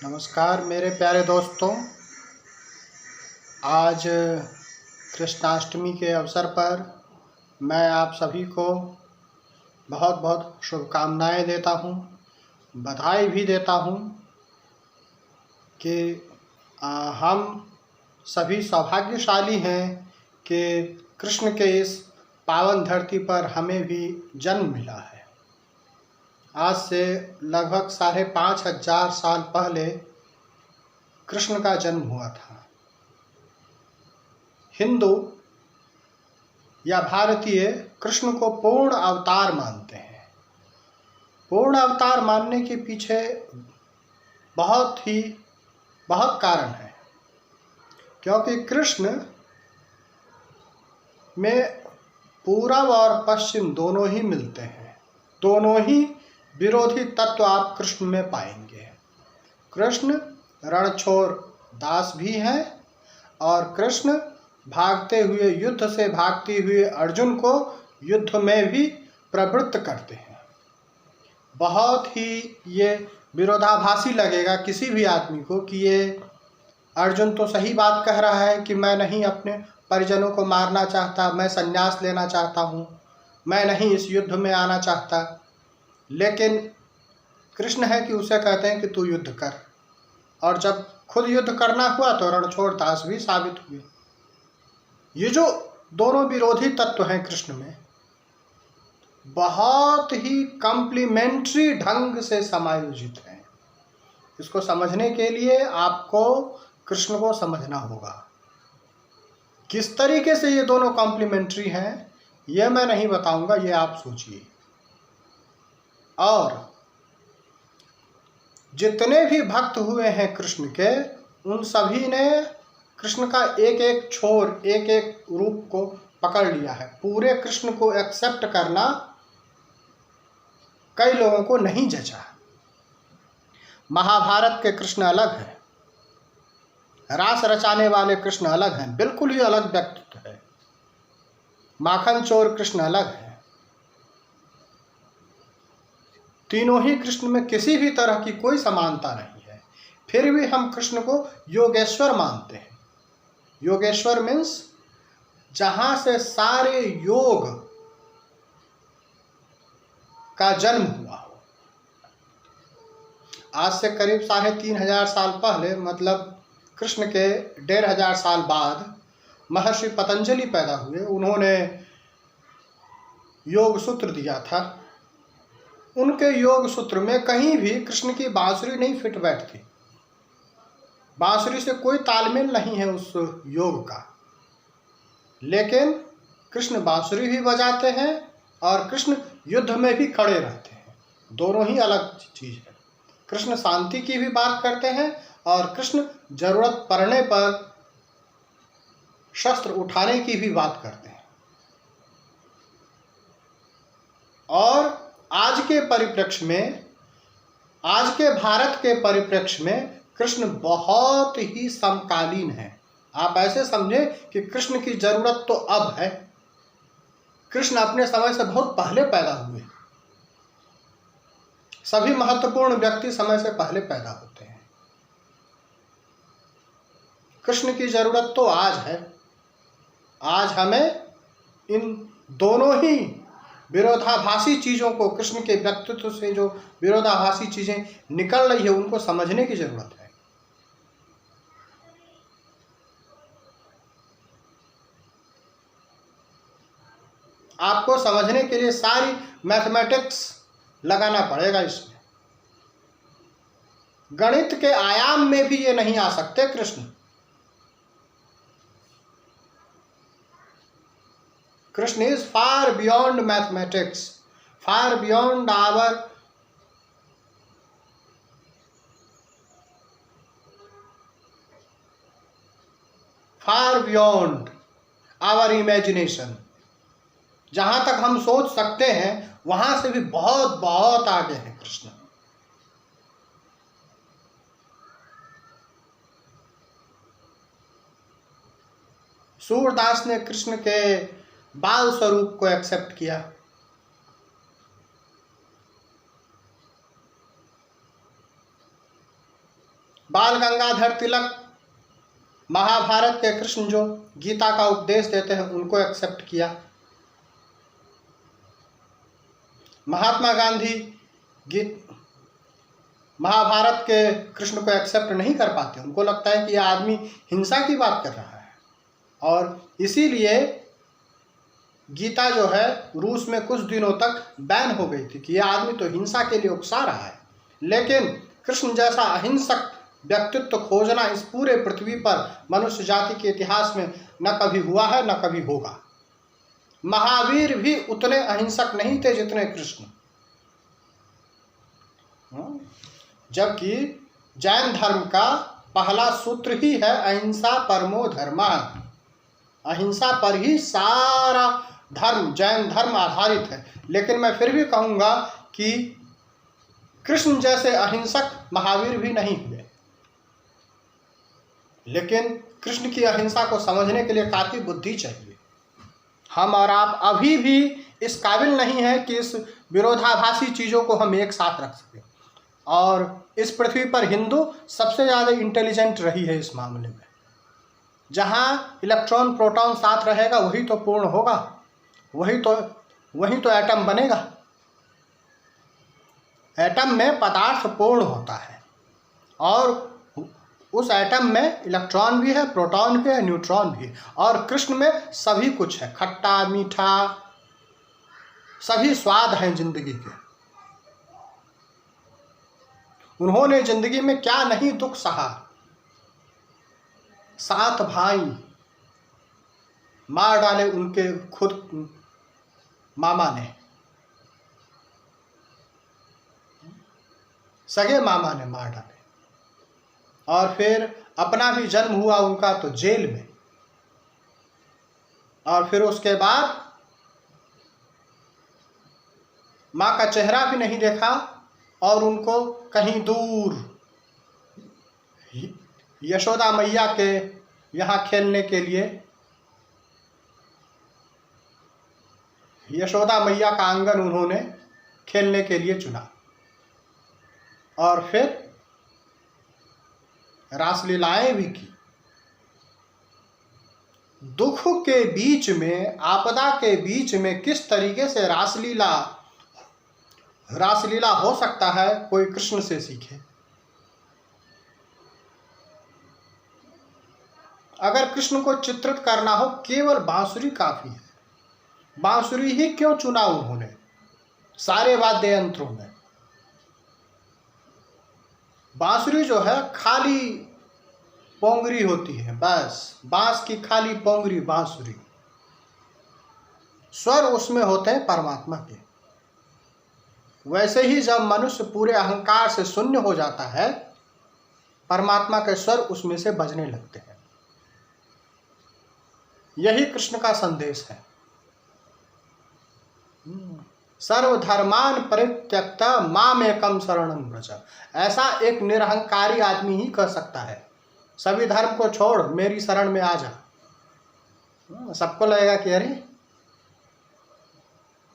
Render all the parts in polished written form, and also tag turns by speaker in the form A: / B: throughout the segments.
A: नमस्कार मेरे प्यारे दोस्तों। आज कृष्णाष्टमी के अवसर पर मैं आप सभी को बहुत बहुत शुभकामनाएं देता हूं, बधाई भी देता हूं कि हम सभी सौभाग्यशाली हैं कि कृष्ण के इस पावन धरती पर हमें भी जन्म मिला है। आज से लगभग 5,500 साल पहले कृष्ण का जन्म हुआ था। हिंदू या भारतीय कृष्ण को पूर्ण अवतार मानते हैं। पूर्ण अवतार मानने के पीछे बहुत कारण है, क्योंकि कृष्ण में पूरब और पश्चिम दोनों ही मिलते हैं। दोनों ही विरोधी तत्व आप कृष्ण में पाएंगे। कृष्ण रणछोड़ दास भी हैं और कृष्ण भागते हुए युद्ध से भागते हुए अर्जुन को युद्ध में भी प्रवृत्त करते हैं। बहुत ही ये विरोधाभासी लगेगा किसी भी आदमी को कि ये अर्जुन तो सही बात कह रहा है कि मैं नहीं अपने परिजनों को मारना चाहता, मैं संन्यास लेना चाहता हूँ, मैं नहीं इस युद्ध में आना चाहता, लेकिन कृष्ण है कि उसे कहते हैं कि तू युद्ध कर। और जब खुद युद्ध करना हुआ तो रणछोड़ दास भी साबित हुए। ये जो दोनों विरोधी तत्व हैं कृष्ण में, बहुत ही कॉम्प्लीमेंट्री ढंग से समायोजित हैं। इसको समझने के लिए आपको कृष्ण को समझना होगा। किस तरीके से ये दोनों कॉम्प्लीमेंट्री हैं ये मैं नहीं बताऊंगा, ये आप सोचिए। और जितने भी भक्त हुए हैं कृष्ण के, उन सभी ने कृष्ण का एक एक छोर, एक एक रूप को पकड़ लिया है। पूरे कृष्ण को एक्सेप्ट करना कई लोगों को नहीं जचा। महाभारत के कृष्ण अलग हैं, रास रचाने वाले कृष्ण अलग हैं, बिल्कुल ही अलग व्यक्तित्व है। माखन चोर कृष्ण अलग है। तीनों ही कृष्ण में किसी भी तरह की कोई समानता नहीं है, फिर भी हम कृष्ण को योगेश्वर मानते हैं। योगेश्वर मीन्स जहां से सारे योग का जन्म हुआ हो। आज से करीब 3,500 साल पहले, मतलब कृष्ण के 1,500 साल बाद महर्षि पतंजलि पैदा हुए। उन्होंने योग सूत्र दिया था। उनके योग सूत्र में कहीं भी कृष्ण की बांसुरी नहीं फिट बैठती। बांसुरी से कोई तालमेल नहीं है उस योग का, लेकिन कृष्ण बांसुरी भी बजाते हैं और कृष्ण युद्ध में भी खड़े रहते हैं। दोनों ही अलग चीज है। कृष्ण शांति की भी बात करते हैं और कृष्ण जरूरत पड़ने पर शस्त्र उठाने की भी बात करते हैं। और आज के परिप्रेक्ष्य में, आज के भारत के परिप्रेक्ष्य में कृष्ण बहुत ही समकालीन है। आप ऐसे समझें कि कृष्ण की जरूरत तो अब है। कृष्ण अपने समय से बहुत पहले पैदा हुए। सभी महत्वपूर्ण व्यक्ति समय से पहले पैदा होते हैं। कृष्ण की जरूरत तो आज है। आज हमें इन दोनों ही विरोधाभासी चीजों को, कृष्ण के व्यक्तित्व से जो विरोधाभासी चीजें निकल रही है, उनको समझने की जरूरत है। आपको समझने के लिए सारी मैथमेटिक्स लगाना पड़ेगा। इसमें गणित के आयाम में भी ये नहीं आ सकते Krishna. Krishna is far beyond mathematics, far beyond our imagination. जहां तक हम सोच सकते हैं वहां से भी बहुत बहुत आगे है कृष्ण। सूरदास ने कृष्ण के बाल स्वरूप को एक्सेप्ट किया। बाल गंगाधर तिलक, महाभारत के कृष्ण जो गीता का उपदेश देते हैं उनको एक्सेप्ट किया। महात्मा गांधी महाभारत के कृष्ण को एक्सेप्ट नहीं कर पाते, उनको लगता है कि यह आदमी हिंसा की बात कर रहा है, और इसीलिए गीता जो है रूस में कुछ दिनों तक बैन हो गई थी कि यह आदमी तो हिंसा के लिए उकसा रहा है। लेकिन कृष्ण जैसा अहिंसक व्यक्तित्व खोजना इस पूरे पृथ्वी पर मनुष्य जाति के इतिहास में न कभी हुआ है न कभी होगा। महावीर भी उतने अहिंसक नहीं थे जितने कृष्ण, जबकि जैन धर्म का पहला सूत्र ही है अहिंसा परमो धर्मः। अहिंसा पर ही सारा धर्म, जैन धर्म आधारित है। लेकिन मैं फिर भी कहूँगा कि कृष्ण जैसे अहिंसक महावीर भी नहीं हुए। लेकिन कृष्ण की अहिंसा को समझने के लिए काफ़ी बुद्धि चाहिए। हम और आप अभी भी इस काबिल नहीं है कि इस विरोधाभासी चीज़ों को हम एक साथ रख सकें, और इस पृथ्वी पर हिंदू सबसे ज़्यादा इंटेलिजेंट रही है इस मामले में। जहाँ इलेक्ट्रॉन प्रोटॉन साथ रहेगा वही तो पूर्ण होगा, वही तो एटम बनेगा। एटम में पदार्थ पूर्ण होता है, और उस एटम में इलेक्ट्रॉन भी है, प्रोटॉन भी है, न्यूट्रॉन भी है। और कृष्ण में सभी कुछ है, खट्टा मीठा सभी स्वाद हैं जिंदगी के। उन्होंने जिंदगी में क्या नहीं दुख सहा। 7 भाई मार डाले उनके खुद मामा ने, सगे मामा ने मार डाले, और फिर अपना भी जन्म हुआ उनका तो जेल में, और फिर उसके बाद माँ का चेहरा भी नहीं देखा, और उनको कहीं दूर यशोदा मैया के यहाँ खेलने के लिए, यशोदा मैया का आंगन उन्होंने खेलने के लिए चुना, और फिर रासलीलाएं भी की। दुख के बीच में, आपदा के बीच में किस तरीके से रासलीला हो सकता है, कोई कृष्ण से सीखे। अगर कृष्ण को चित्रित करना हो केवल बांसुरी काफी है। बांसुरी ही क्यों चुना उन्होंने सारे वाद्य यंत्रों में? बांसुरी जो है खाली पोंगरी होती है, बस बांस की खाली पोंगरी बांसुरी। स्वर उसमें होते हैं परमात्मा के। वैसे ही जब मनुष्य पूरे अहंकार से शून्य हो जाता है, परमात्मा के स्वर उसमें से बजने लगते हैं। यही कृष्ण का संदेश है। सर्वधर्मान परित्यक्ता मामेकं शरणं व्रज। ऐसा एक निरहंकारी आदमी ही कर सकता है, सभी धर्म को छोड़ मेरी शरण में आ जा। सबको लगेगा कि अरे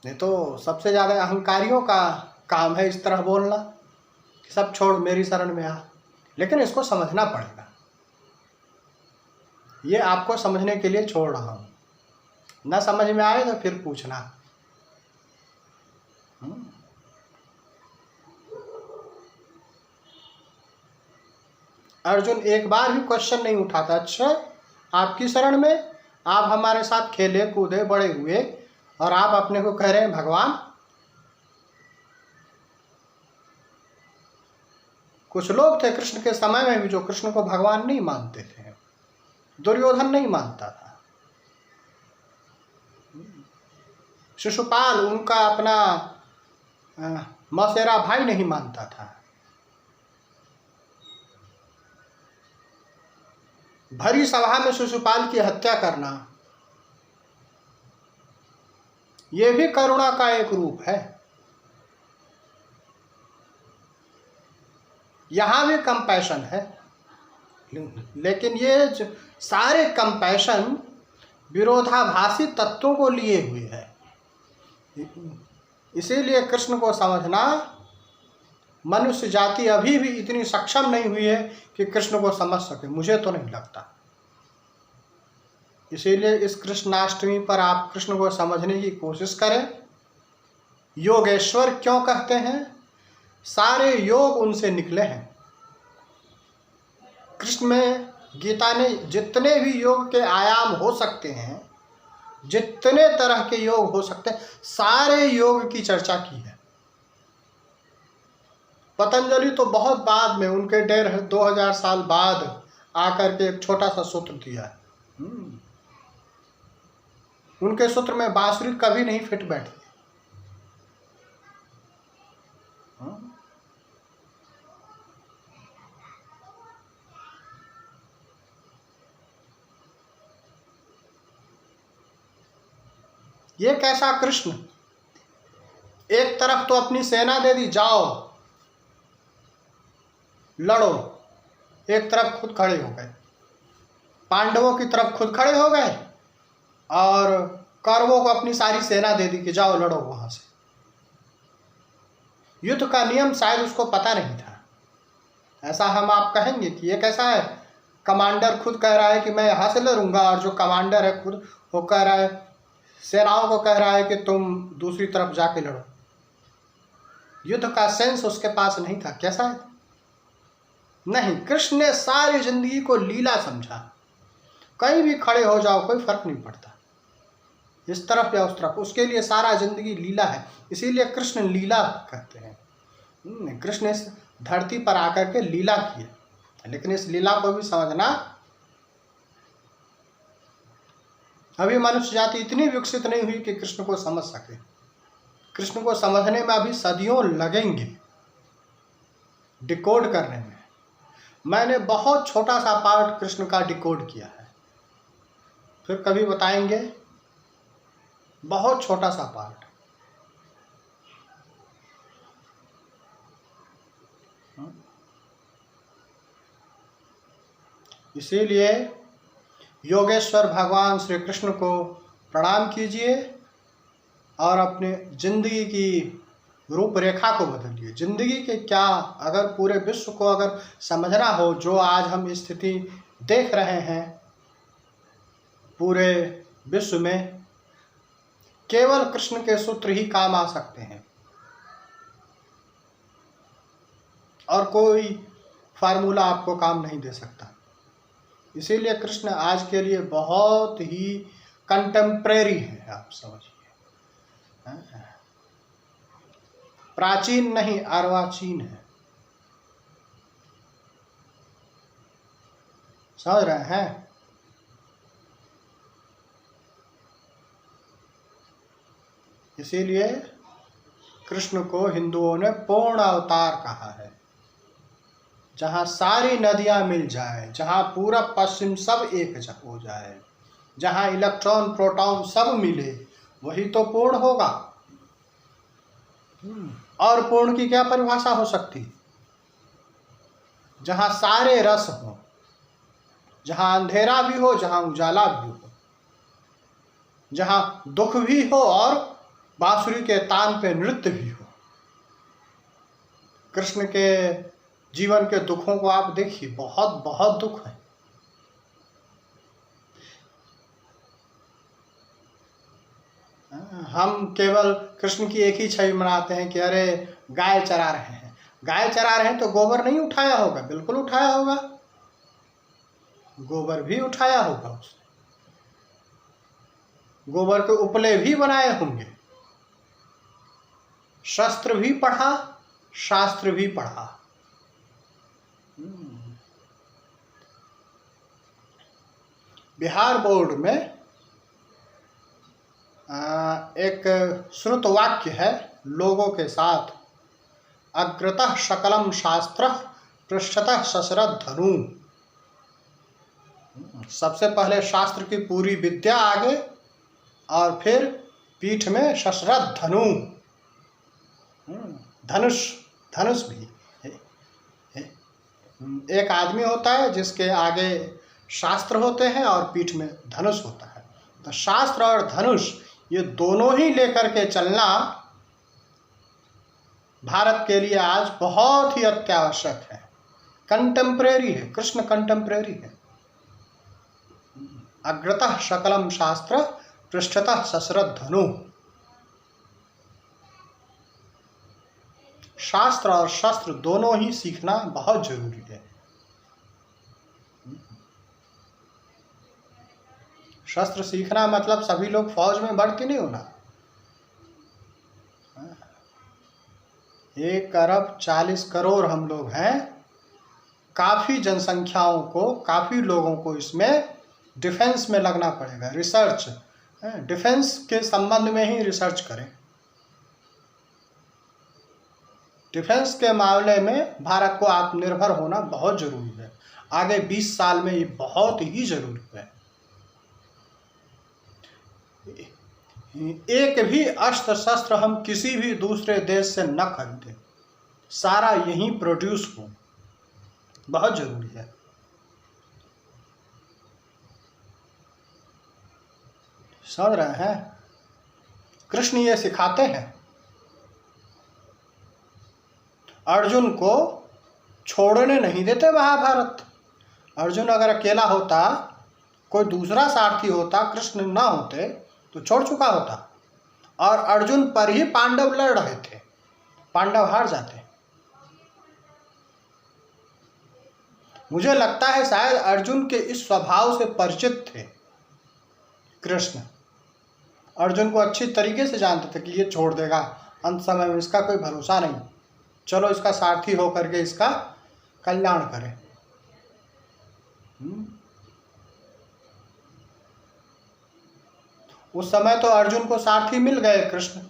A: नहीं, तो सबसे ज़्यादा अहंकारियों का काम है इस तरह बोलना कि सब छोड़ मेरी शरण में आ। लेकिन इसको समझना पड़ेगा, ये आपको समझने के लिए छोड़ रहा हूँ। ना समझ में आए तो फिर पूछना। अर्जुन एक बार भी क्वेश्चन नहीं उठाता, अच्छा आपकी शरण में, आप हमारे साथ खेले कूदे बड़े हुए, और आप अपने को कह रहे हैं भगवान। कुछ लोग थे कृष्ण के समय में भी जो कृष्ण को भगवान नहीं मानते थे। दुर्योधन नहीं मानता था, शिशुपाल उनका अपना मौसेरा भाई नहीं मानता था। भरी सभा में शिशुपाल की हत्या करना, यह भी करुणा का एक रूप है। यहां भी कंपैशन है, लेकिन ये सारे कंपैशन विरोधाभासी तत्वों को लिए हुए है। इसीलिए कृष्ण को समझना मनुष्य जाति अभी भी इतनी सक्षम नहीं हुई है कि कृष्ण को समझ सके, मुझे तो नहीं लगता। इसीलिए इस कृष्णाष्टमी पर आप कृष्ण को समझने की कोशिश करें। योगेश्वर क्यों कहते हैं? सारे योग उनसे निकले हैं। कृष्ण में, गीता ने जितने भी योग के आयाम हो सकते हैं, जितने तरह के योग हो सकते हैं, सारे योग की चर्चा की है। पतंजलि तो बहुत बाद में, उनके 1500-2000 साल बाद आकर के एक छोटा सा सूत्र दिया है। उनके सूत्र में बांसुरी कभी नहीं फिट बैठी। ये कैसा कृष्ण? एक तरफ तो अपनी सेना दे दी, जाओ लड़ो, एक तरफ खुद खड़े हो गए, पांडवों की तरफ खुद खड़े हो गए और कौरवों को अपनी सारी सेना दे दी कि जाओ लड़ो वहां से। युद्ध का नियम शायद उसको पता नहीं था। ऐसा हम आप कहेंगे कि ये कैसा है? कमांडर खुद कह रहा है कि मैं यहाँ से लड़ूंगा, और जो कमांडर है खुद वो कह रहा है, सेनाओं को कह रहा है कि तुम दूसरी तरफ जाके लड़ो। युद्ध का सेंस उसके पास नहीं था। कैसा है? नहीं, कृष्ण ने सारी जिंदगी को लीला समझा। कहीं भी खड़े हो जाओ, कोई फर्क नहीं पड़ता, इस तरफ या उस तरफ, उसके लिए सारा जिंदगी लीला है। इसीलिए कृष्ण लीला कहते हैं। कृष्ण इस धरती पर आकर के लीला की है, लेकिन इस लीला को भी समझना, अभी मनुष्य जाति इतनी विकसित नहीं हुई कि कृष्ण को समझ सके। कृष्ण को समझने में अभी सदियों लगेंगे, डिकोड करने में। मैंने बहुत छोटा सा पार्ट कृष्ण का डिकोड किया है, फिर कभी बताएंगे। बहुत छोटा सा पार्ट। इसीलिए योगेश्वर भगवान श्री कृष्ण को प्रणाम कीजिए और अपने जिंदगी की रूपरेखा को बदलिए। जिंदगी के क्या, अगर पूरे विश्व को अगर समझना हो, जो आज हम स्थिति देख रहे हैं पूरे विश्व में, केवल कृष्ण के सूत्र ही काम आ सकते हैं और कोई फार्मूला आपको काम नहीं दे सकता। इसीलिए कृष्ण आज के लिए बहुत ही कंटेम्प्रेरी है, आप समझिए, प्राचीन नहीं, अर्वाचीन है। समझ रहे हैं? इसीलिए कृष्ण को हिंदुओं ने पूर्ण अवतार कहा है। जहाँ सारी नदियाँ मिल जाए, जहाँ पूरब पश्चिम सब एक हो जाए, जहाँ इलेक्ट्रॉन प्रोटॉन सब मिले, वही तो पूर्ण होगा। और पूर्ण की क्या परिभाषा हो सकती? जहाँ सारे रस हो, जहाँ अंधेरा भी हो, जहाँ उजाला भी हो, जहाँ दुख भी हो और बांसुरी के तान पे नृत्य भी हो। कृष्ण के जीवन के दुखों को आप देखिए, बहुत बहुत दुख है। हम केवल कृष्ण की एक ही छवि मनाते हैं कि अरे गाय चरा रहे हैं। गाय चरा रहे हैं तो गोबर नहीं उठाया होगा? बिल्कुल उठाया होगा, गोबर भी उठाया होगा उसने, गोबर के उपले भी बनाए होंगे, शस्त्र भी पढ़ा, शास्त्र भी पढ़ा। बिहार बोर्ड में एक श्रुत वाक्य है लोगों के साथ, अग्रतः सकलम शास्त्र पृष्ठतः सशरथ धनु। सबसे पहले शास्त्र की पूरी विद्या आगे और फिर पीठ में सशरथ धनु, धनुष। धनुष भी एक आदमी होता है जिसके आगे शास्त्र होते हैं और पीठ में धनुष होता है। तो शास्त्र और धनुष ये दोनों ही लेकर के चलना भारत के लिए आज बहुत ही अत्यावश्यक है। कंटेम्परेरी है, कृष्ण कंटेम्परेरी है। अग्रतः सकलम शास्त्र पृष्ठतः सश्रद्ध धनु। शास्त्र और शस्त्र दोनों ही सीखना बहुत जरूरी है। शस्त्र सीखना मतलब सभी लोग फौज में भर्ती नहीं होना। 1,40,00,000,000 हम लोग हैं। काफ़ी जनसंख्याओं को, काफ़ी लोगों को इसमें डिफेंस में लगना पड़ेगा। रिसर्च, डिफेंस के संबंध में ही रिसर्च करें। डिफेंस के मामले में भारत को आत्मनिर्भर होना बहुत ज़रूरी है। आगे 20 साल में ये बहुत ही ज़रूरी है। एक भी अस्त्र शस्त्र हम किसी भी दूसरे देश से न खरीदें, सारा यहीं प्रोड्यूस हो, बहुत ज़रूरी है। समझ रहे हैं? कृष्ण ये सिखाते हैं। अर्जुन को छोड़ने नहीं देते महाभारत। अर्जुन अगर अकेला होता, कोई दूसरा सारथी होता, कृष्ण ना होते तो छोड़ चुका होता। और अर्जुन पर ही पांडव लड़ रहे थे, पांडव हार जाते। मुझे लगता है शायद अर्जुन के इस स्वभाव से परिचित थे कृष्ण। अर्जुन को अच्छी तरीके से जानते थे कि ये छोड़ देगा अंत समय में, इसका कोई भरोसा नहीं, चलो इसका सारथी हो करके इसका कल्याण करें। उस समय तो अर्जुन को सारथी मिल गए कृष्ण,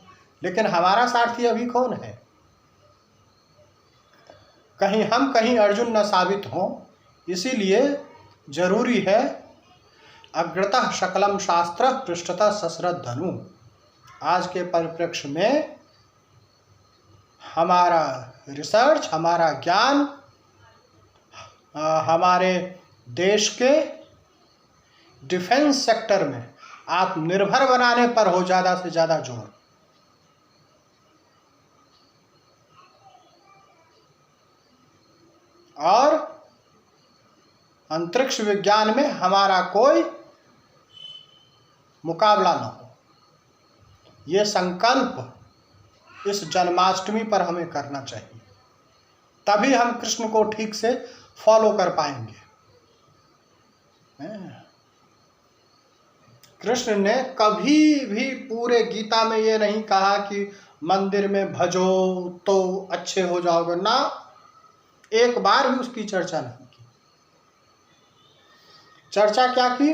A: लेकिन हमारा सारथी अभी कौन है? कहीं हम कहीं अर्जुन न साबित हों, इसीलिए जरूरी है अग्रतः सकलम शास्त्र पृष्ठतः सश्रद्ध धनु। आज के परिप्रेक्ष्य में हमारा रिसर्च, हमारा ज्ञान, हमारे देश के डिफेंस सेक्टर में आत्मनिर्भर बनाने पर हो ज़्यादा से ज़्यादा जोर। और अंतरिक्ष विज्ञान में हमारा कोई मुकाबला न हो, ये संकल्प इस जन्माष्टमी पर हमें करना चाहिए। तभी हम कृष्ण को ठीक से फॉलो कर पाएंगे। कृष्ण ने कभी भी पूरे गीता में ये नहीं कहा कि मंदिर में भजो तो अच्छे हो जाओगे, ना, एक बार भी उसकी चर्चा नहीं की। चर्चा क्या की?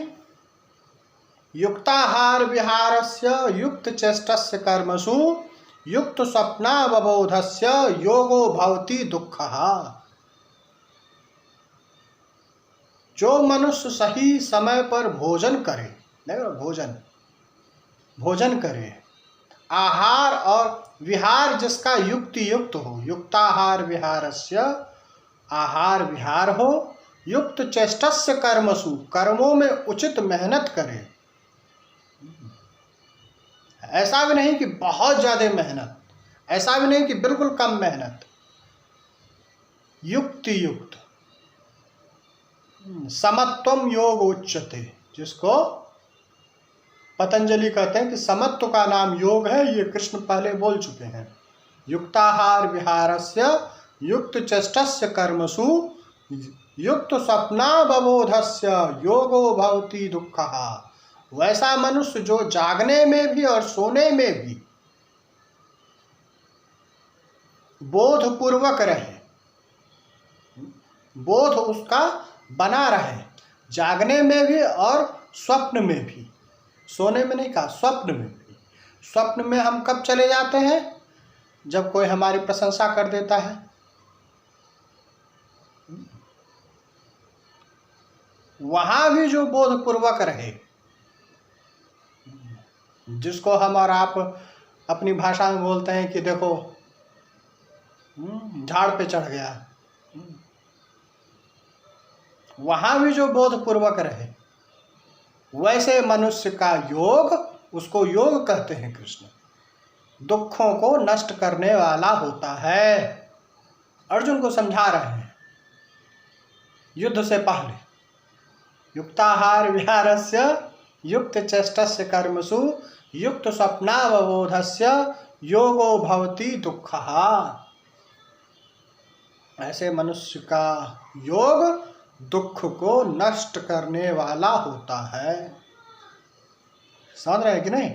A: युक्ताहार विहारस्य युक्त चेष्टस्य कर्मसु युक्त स्वप्नावबोधस्य योगो भवति दुःखः। जो मनुष्य सही समय पर भोजन करे, भोजन करे, आहार और विहार जिसका युक्ति युक्त हो, युक्ताहार विहारस्य, आहार विहार हो, युक्त चेष्टस्य कर्मसु, कर्मों में उचित मेहनत करे। ऐसा भी नहीं कि बहुत ज़्यादा मेहनत, ऐसा भी नहीं कि बिल्कुल कम मेहनत, युक्ति युक्त। समत्वम योग उच्यते, जिसको पतंजलि कहते हैं कि समत्व का नाम योग है। ये कृष्ण पहले बोल चुके हैं। युक्ताहार विहारस्य युक्त चेष्टस्य कर्मसु युक्त स्वप्नावबोधस्य योगो भवति दुःखः। वैसा मनुष्य जो जागने में भी और सोने में भी बोधपूर्वक रहे, बोध उसका बना रहे, जागने में भी और स्वप्न में भी, सोने में नहीं कहा, स्वप्न में भी। स्वप्न में हम कब चले जाते हैं? जब कोई हमारी प्रशंसा कर देता है, वहां भी जो बोधपूर्वक रहे, जिसको हम और आप अपनी भाषा में बोलते हैं कि देखो झाड़ पे चढ़ गया, वहां भी जो बोधपूर्वक रहे, वैसे मनुष्य का योग, उसको योग कहते हैं कृष्ण। दुखों को नष्ट करने वाला होता है। अर्जुन को समझा रहे हैं युद्ध से पहले, युक्ताहार विहारस्य युक्त चेष्टस्य कर्मसु युक्त स्वप्नावबोधस्य योगो भवति दुःखः। ऐसे मनुष्य का योग दुख को नष्ट करने वाला होता है। समझ रहे हैं कि नहीं?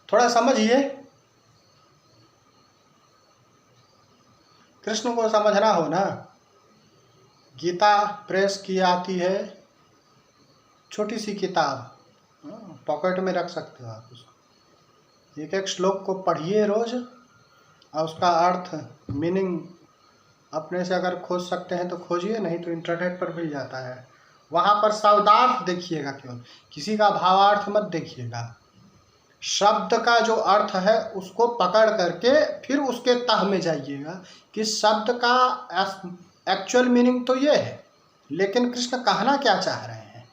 A: थोड़ा समझिए, कृष्ण को समझना हो ना। गीता प्रेस की आती है, छोटी सी किताब, पॉकेट में रख सकते हो आप उसको। एक एक श्लोक को पढ़िए रोज, और उसका अर्थ मीनिंग अपने से अगर खोज सकते हैं तो खोजिए, नहीं तो इंटरनेट पर मिल जाता है। वहाँ पर शब्दार्थ देखिएगा, केवल किसी का भावार्थ मत देखिएगा। शब्द का जो अर्थ है उसको पकड़ करके फिर उसके तह में जाइएगा कि शब्द का एक्चुअल मीनिंग तो ये है, लेकिन कृष्ण कहना क्या चाह रहे हैं।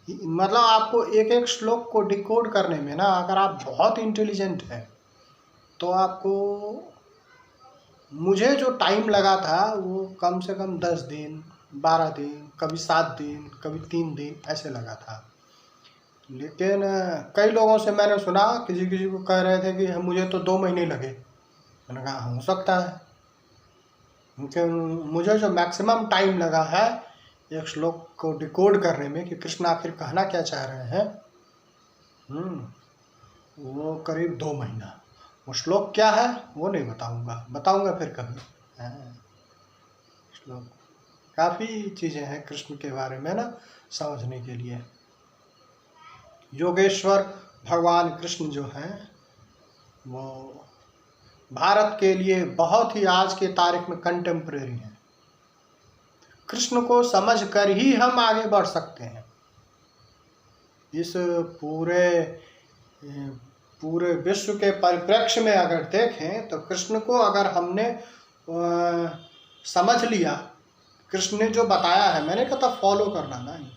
A: मतलब आपको एक एक श्लोक को डिकोड करने में ना, अगर आप बहुत इंटेलिजेंट हैं तो आपको, मुझे जो टाइम लगा था वो कम से कम 10 दिन, 12 दिन, कभी 7 दिन, कभी 3 दिन ऐसे लगा था। लेकिन कई लोगों से मैंने सुना, किसी किसी को कह रहे थे कि मुझे तो 2 महीने लगे। मैंने कहा हो सकता है, क्योंकि मुझे जो मैक्सिमम टाइम लगा है एक श्लोक को डिकोड करने में कि कृष्ण आखिर कहना क्या चाह रहे हैं, वो करीब 2 महीना। वो श्लोक क्या है वो नहीं बताऊंगा फिर कभी। श्लोक काफ़ी चीज़ें हैं कृष्ण के बारे में ना समझने के लिए। योगेश्वर भगवान कृष्ण जो हैं वो भारत के लिए बहुत ही आज के तारीख में कंटेम्प्रेरी हैं। कृष्ण को समझ कर ही हम आगे बढ़ सकते हैं। इस पूरे विश्व के परिप्रेक्ष्य में अगर देखें तो कृष्ण को अगर हमने समझ लिया, कृष्ण ने जो बताया है, मैंने कहा था फॉलो करना नहीं,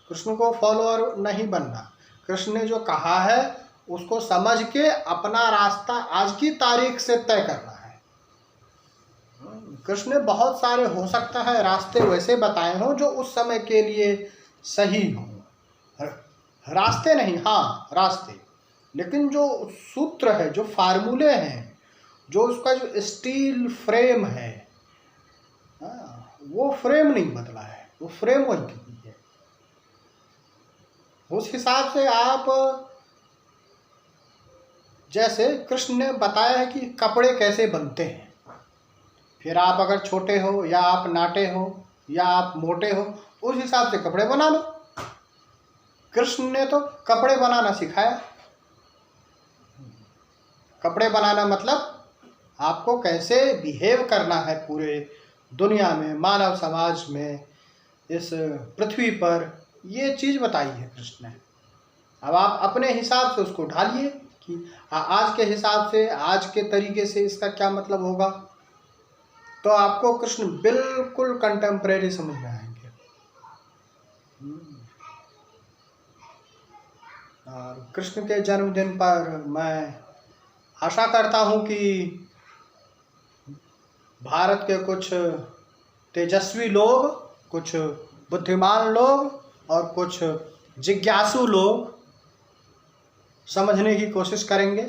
A: कृष्ण को फॉलोअर नहीं बनना। कृष्ण ने जो कहा है उसको समझ के अपना रास्ता आज की तारीख से तय करना है। कृष्ण ने बहुत सारे, हो सकता है रास्ते वैसे बताए हों जो उस समय के लिए सही हों, रास्ते नहीं, हाँ रास्ते, लेकिन जो सूत्र है, जो फार्मूले हैं, जो उसका जो स्टील फ्रेम है, वो फ्रेम नहीं बदला है, वो फ्रेम वही की है। उस हिसाब से आप, जैसे कृष्ण ने बताया है कि कपड़े कैसे बनते हैं, फिर आप अगर छोटे हो या आप नाटे हो या आप मोटे हो, उस हिसाब से कपड़े बना लो। कृष्ण ने तो कपड़े बनाना सिखाया। कपड़े बनाना मतलब आपको कैसे बिहेव करना है पूरे दुनिया में, मानव समाज में, इस पृथ्वी पर, ये चीज़ बताई है कृष्ण ने। अब आप अपने हिसाब से उसको ढालिए कि आज के हिसाब से, आज के तरीके से इसका क्या मतलब होगा, तो आपको कृष्ण बिल्कुल कंटेम्प्रेरी समझ में आएंगे। और कृष्ण के जन्मदिन पर मैं आशा करता हूँ कि भारत के कुछ तेजस्वी लोग, कुछ बुद्धिमान लोग और कुछ जिज्ञासु लोग समझने की कोशिश करेंगे।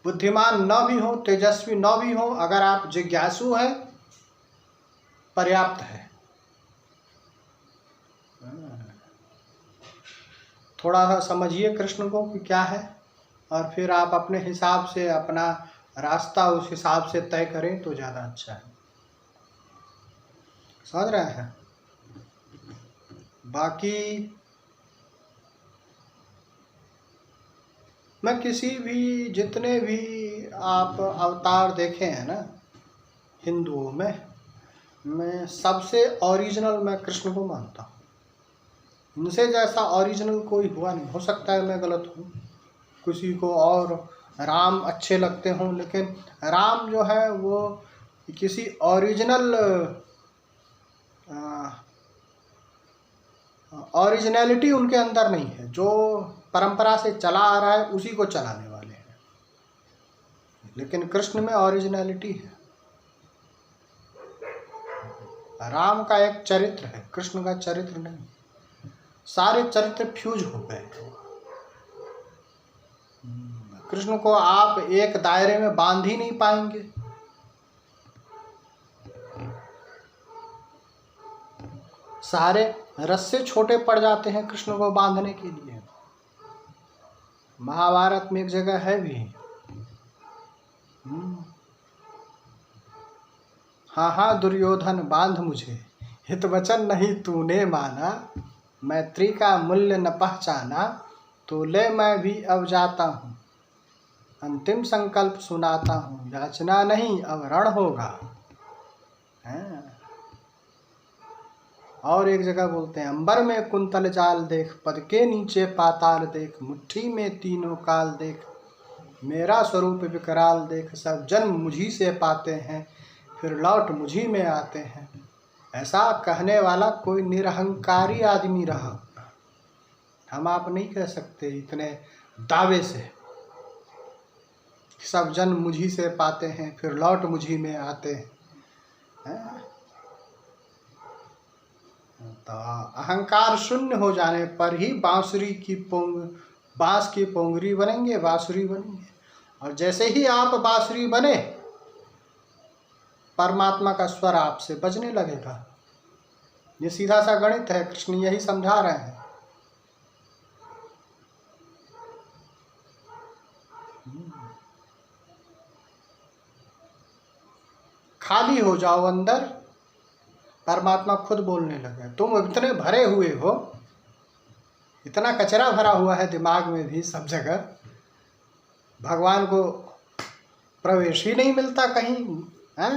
A: बुद्धिमान न भी हो, तेजस्वी न भी हो, अगर आप जिज्ञासु हैं पर्याप्त है। थोड़ा सा समझिए कृष्ण को कि क्या है, और फिर आप अपने हिसाब से अपना रास्ता उस हिसाब से तय करें तो ज़्यादा अच्छा है। समझ रहे हैं? बाकी मैं किसी भी, जितने भी आप अवतार देखे हैं ना हिंदुओं में, मैं सबसे ओरिजिनल मैं कृष्ण को मानता हूँ। इनसे जैसा ओरिजिनल कोई हुआ नहीं। हो सकता है मैं गलत हूँ, किसी को और राम अच्छे लगते हों, लेकिन राम जो है वो किसी ओरिजिनल ओरिजिनलिटी उनके अंदर नहीं है। जो परंपरा से चला आ रहा है उसी को चलाने वाले हैं। लेकिन कृष्ण में ओरिजिनलिटी है। राम का एक चरित्र है, कृष्ण का चरित्र नहीं। सारे चरित्र फ्यूज हो गए। कृष्ण को आप एक दायरे में बांध ही नहीं पाएंगे। सारे रस्से छोटे पड़ जाते हैं कृष्ण को बांधने के लिए। महाभारत में एक जगह है भी, हाँ हाँ दुर्योधन बांध मुझे, हित वचन नहीं तूने माना, मैत्री का मूल्य न पहचाना, तो ले मैं भी अब जाता हूँ, अंतिम संकल्प सुनाता हूँ, याचना नहीं अब रण होगा। और एक जगह बोलते हैं, अंबर में कुंतल जाल देख, पद के नीचे पाताल देख, मुट्ठी में तीनों काल देख, मेरा स्वरूप विकराल देख, सब जन्म मुझी से पाते हैं, फिर लौट मुझी में आते हैं। ऐसा कहने वाला कोई निरहंकारी आदमी रहा। हम आप नहीं कह सकते इतने दावे से, सब जन्म मुझी से पाते हैं, फिर लौट मुझी में आते हैं। तो अहंकार शून्य हो जाने पर ही बांस की पोंगरी बनेंगे, बांसुरी बनेंगे। और जैसे ही आप बांसुरी बने, परमात्मा का स्वर आपसे बजने लगेगा। ये सीधा सा गणित है, कृष्ण यही समझा रहे हैं। खाली हो जाओ अंदर, परमात्मा खुद बोलने लगे। तुम इतने भरे हुए हो, इतना कचरा भरा हुआ है दिमाग में भी, सब जगह भगवान को प्रवेश ही नहीं मिलता कहीं, है?